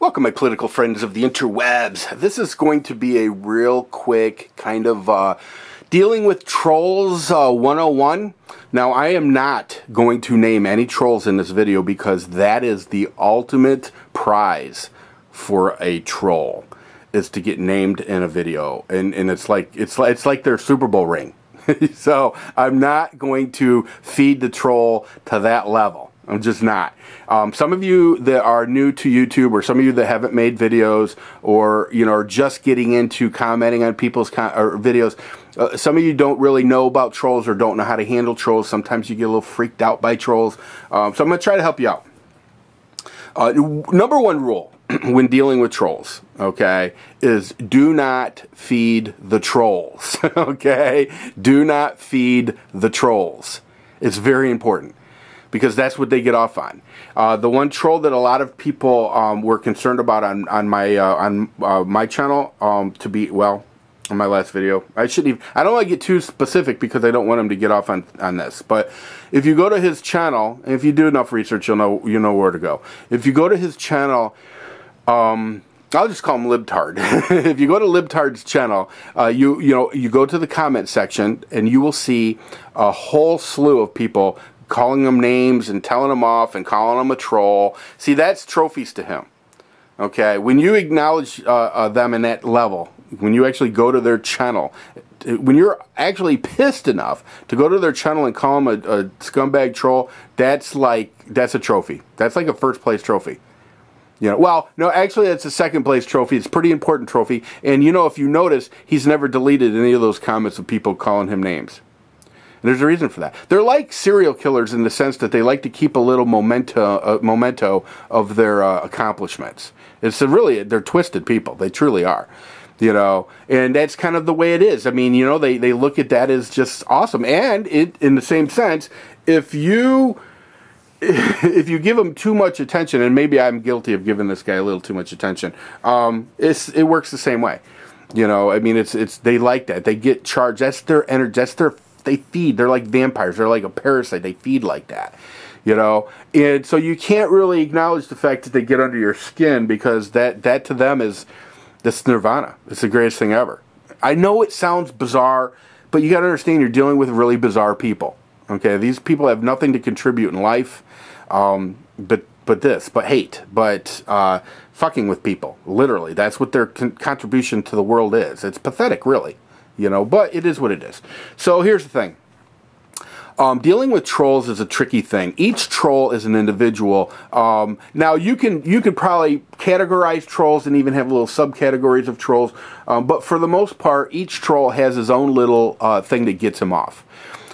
Welcome, my political friends of the interwebs. This is going to be a real quick kind of dealing with trolls 101. Now, I am not going to name any trolls in this video because that is the ultimate prize for a troll, is to get named in a video, and it's like their Super Bowl ring. So I'm not going to feed the troll to that level. I'm just not. Some of you that are new to YouTube, or some of you that haven't made videos, or are just getting into commenting on people's videos, some of you don't really know about trolls or don't know how to handle trolls. Sometimes you get a little freaked out by trolls. So I'm going to try to help you out. Number one rule when dealing with trolls, okay, is do not feed the trolls. Okay, do not feed the trolls. It's very important, because that's what they get off on. The one troll that a lot of people were concerned about on my channel, on my last video, I don't want to get too specific because I don't want him to get off on this. But if you go to his channel, and if you do enough research, you'll know where to go. If you go to his channel, I'll just call him Libtard. If you go to Libtard's channel, you go to the comment section, and you will see a whole slew of people calling them names and telling them off and calling them a troll. See, that's trophies to him. Okay, when you acknowledge them in that level, when you actually go to their channel, when you're actually pissed enough to go to their channel and call them a scumbag troll, that's a trophy. That's like a first place trophy. Well, no, actually, it's a second place trophy. It's a pretty important trophy. And if you notice, he's never deleted any of those comments of people calling him names. And there's a reason for that. They're like serial killers in the sense that they like to keep a little memento of their accomplishments. They're twisted people. They truly are. And that's kind of the way it is. I mean, they look at that as just awesome. And in the same sense, if you give them too much attention, and maybe I'm guilty of giving this guy a little too much attention, it works the same way. I mean, they like that. They get charged. That's their energy. They feed. They're like vampires. They're like a parasite. They feed like that. And so you can't really acknowledge the fact that they get under your skin, because that to them is nirvana. It's the greatest thing ever. I know it sounds bizarre, but you got to understand you're dealing with really bizarre people. Okay, these people have nothing to contribute in life, but hate, fucking with people. Literally, that's what their contribution to the world is. It's pathetic, really. But it is what it is. So here's the thing. Dealing with trolls is a tricky thing. Each troll is an individual. Now you could probably categorize trolls and even have little subcategories of trolls. But for the most part, each troll has his own little thing that gets him off.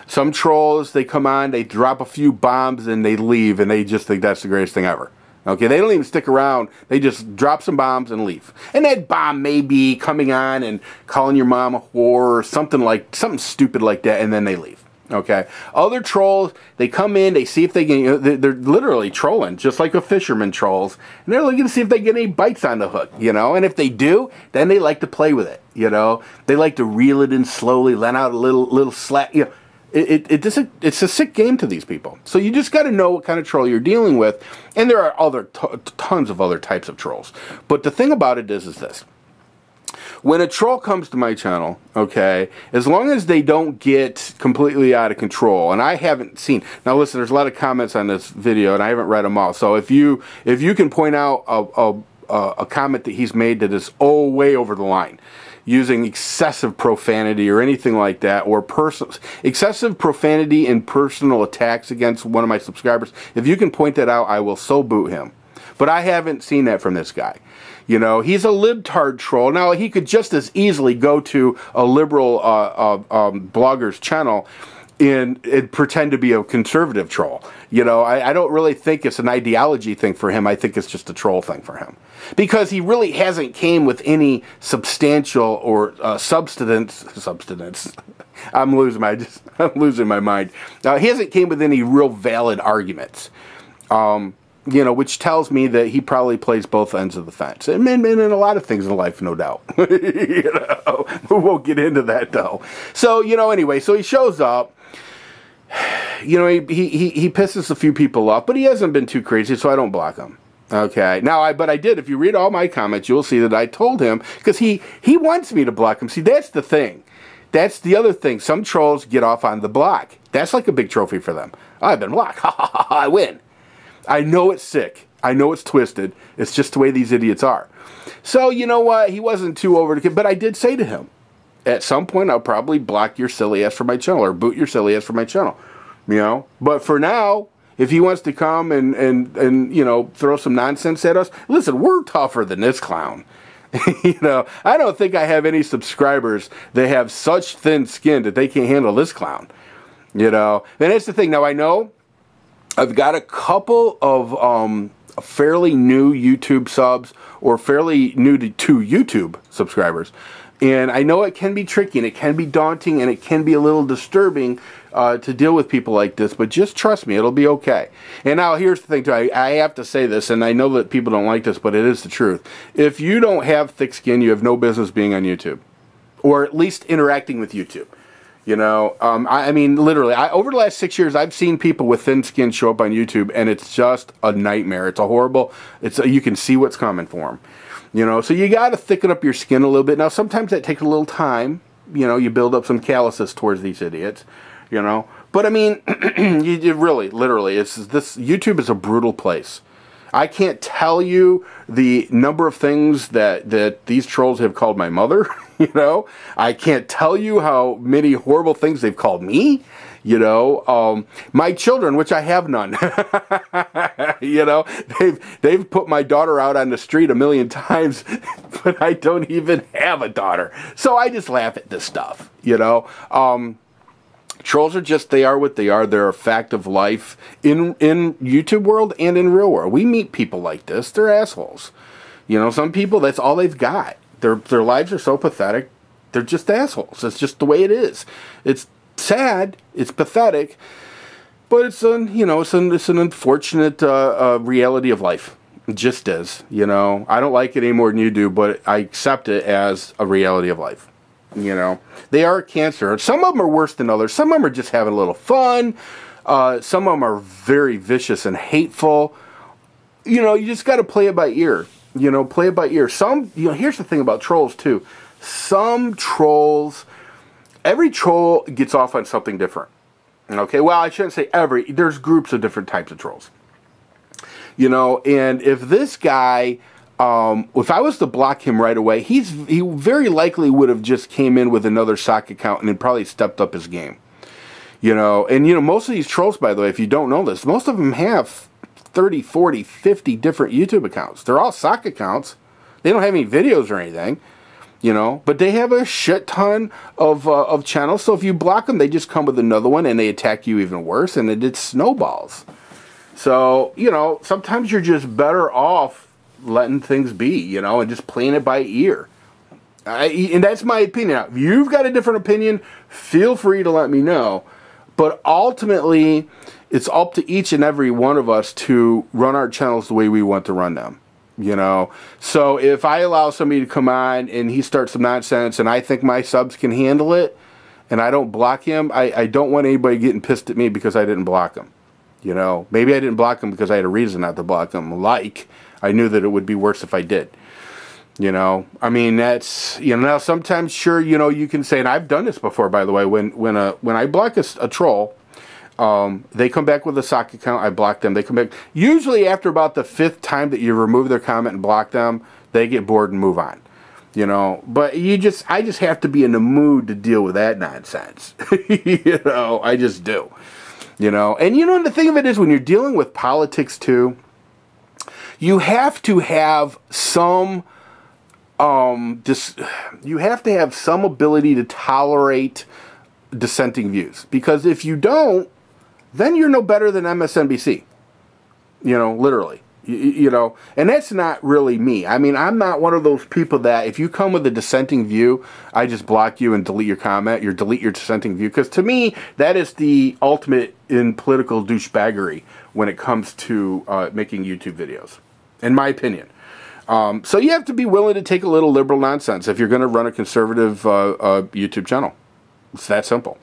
Some trolls, they come on, they drop a few bombs, and they leave, and they just think that's the greatest thing ever. Okay, they don't even stick around. They just drop some bombs and leave. And that bomb may be coming on and calling your mom a whore or something stupid like that, and then they leave. Okay, other trolls, they come in, they see if they can, they're literally trolling, just like a fisherman trolls, and they're looking to see if they get any bites on the hook, and if they do, then they like to play with it, they like to reel it in slowly, let out a little slap, It's a sick game to these people. So you just got to know what kind of troll you're dealing with, and there are tons of other types of trolls. But the thing about it is this. When a troll comes to my channel, okay, as long as they don't get completely out of control, and I haven't seen, now listen, there's a lot of comments on this video, and I haven't read them all, so if you can point out a comment that he's made that is way over the line, using excessive profanity or anything like that, or excessive profanity and personal attacks against one of my subscribers, if you can point that out, I will so boot him. But I haven't seen that from this guy. He's a libtard troll. Now, he could just as easily go to a liberal blogger's channel and pretend to be a conservative troll. I don't really think it's an ideology thing for him. I think it's just a troll thing for him, because he really hasn't came with any substantial or substance. I'm losing my mind. He hasn't came with any real valid arguments. Which tells me that he probably plays both ends of the fence. And in a lot of things in life, no doubt. We won't get into that, though. So, anyway, so he shows up. He pisses a few people off, but he hasn't been too crazy, so I don't block him. Okay. Now, but I did. If you read all my comments, you'll see that I told him, because he wants me to block him. See, that's the thing. That's the other thing. Some trolls get off on the block. That's like a big trophy for them. I've been blocked. Ha ha ha! I win. I know it's sick. I know it's twisted. It's just the way these idiots are. So you know what? He wasn't too over the, but I did say to him, at some point I'll probably block your silly ass from my channel, or boot your silly ass from my channel. You know. But for now, if he wants to come and you know, throw some nonsense at us, listen, we're tougher than this clown. You know, I don't think I have any subscribers that have such thin skin that they can't handle this clown. You know, and that's the thing. Now, I know I've got a couple of fairly new YouTube subs, or fairly new to YouTube subscribers. And I know it can be tricky, and it can be daunting, and it can be a little disturbing to deal with people like this, but just trust me, it'll be okay. And now here's the thing too, I have to say this, and I know that people don't like this, but it is the truth. If you don't have thick skin, you have no business being on YouTube, or at least interacting with YouTube. You know, I mean, literally, over the last 6 years, I've seen people with thin skin show up on YouTube, and it's just a nightmare. It's a horrible, you can see what's coming for them. You know, so you got to thicken up your skin a little bit. Now, sometimes that takes a little time. You know, you build up some calluses towards these idiots, you know. But, I mean, you really, literally, YouTube is a brutal place. I can't tell you the number of things that these trolls have called my mother, you know. I can't tell you how many horrible things they've called me, you know. My children, which I have none, you know, they've put my daughter out on the street a million times, but I don't even have a daughter. So I just laugh at this stuff, you know. Trolls are just, they are what they are. They're a fact of life in YouTube world and in real world. We meet people like this. They're assholes. You know, some people, that's all they've got. Their lives are so pathetic. They're just assholes. It's just the way it is. It's sad. It's pathetic. But it's you know, it's an unfortunate reality of life. It just is. You know, I don't like it any more than you do, but I accept it as a reality of life. You know, they are a cancer. Some of them are worse than others. Some of them are just having a little fun. Some of them are very vicious and hateful. You know, you just got to play it by ear. You know, play it by ear. Some, you know, here's the thing about trolls too. Some trolls, every troll gets off on something different. Okay, well, I shouldn't say every. There's groups of different types of trolls. You know, and if this guy, if I was to block him right away, he very likely would have just came in with another sock account and then probably stepped up his game. You know, and you know, most of these trolls, by the way, if you don't know this, most of them have 30, 40, 50 different YouTube accounts. They're all sock accounts. They don't have any videos or anything, you know, but they have a shit ton of channels. So if you block them, they just come with another one and they attack you even worse, and it snowballs. So, you know, sometimes you're just better off letting things be, you know, and just playing it by ear. And that's my opinion. Now, if you've got a different opinion, feel free to let me know. But ultimately, it's up to each and every one of us to run our channels the way we want to run them. You know, so if I allow somebody to come on and he starts some nonsense and I think my subs can handle it and I don't block him, I don't want anybody getting pissed at me because I didn't block him. You know, maybe I didn't block him because I had a reason not to block him. Like, I knew that it would be worse if I did. You know, I mean, that's, you know, now sometimes, sure, you know, you can say, and I've done this before, by the way, when I block a troll, they come back with a sock account, I block them, they come back. Usually after about the 5th time that you remove their comment and block them, they get bored and move on. You know, but I just have to be in the mood to deal with that nonsense. You know, I just do. You know, and you know, the thing of it is, when you're dealing with politics too, you have to have some you have to have some ability to tolerate dissenting views, because if you don't, then you're no better than MSNBC. You know, literally. You know, and that's not really me. I mean, I'm not one of those people that if you come with a dissenting view, I just block you and delete your comment, or delete your dissenting view. Because to me, that is the ultimate in political douchebaggery when it comes to making YouTube videos, in my opinion. So you have to be willing to take a little liberal nonsense if you're going to run a conservative YouTube channel. It's that simple.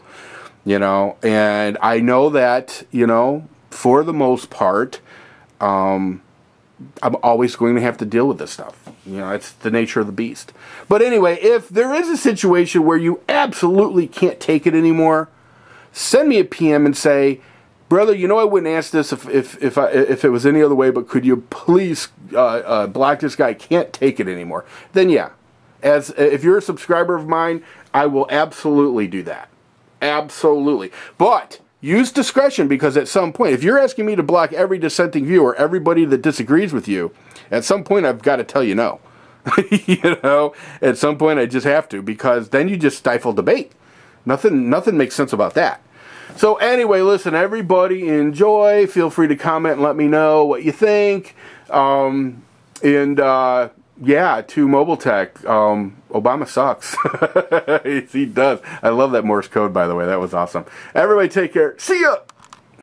You know, and I know that, you know, for the most part, I'm always going to have to deal with this stuff. You know, it's the nature of the beast. But anyway, if there is a situation where you absolutely can't take it anymore, send me a PM and say, brother, you know I wouldn't ask this if it was any other way, but could you please block this guy? I can't take it anymore. Then yeah, if you're a subscriber of mine, I will absolutely do that. Absolutely. But use discretion, because at some point, if you're asking me to block every dissenting viewer, everybody that disagrees with you, at some point I've got to tell you no. You know, at some point I just have to, because then you just stifle debate. Nothing makes sense about that. So anyway, listen, everybody enjoy. Feel free to comment and let me know what you think. Yeah, to Mobile Tech, Obama sucks. He does. I love that Morse code, by the way. That was awesome. Everybody take care. See ya!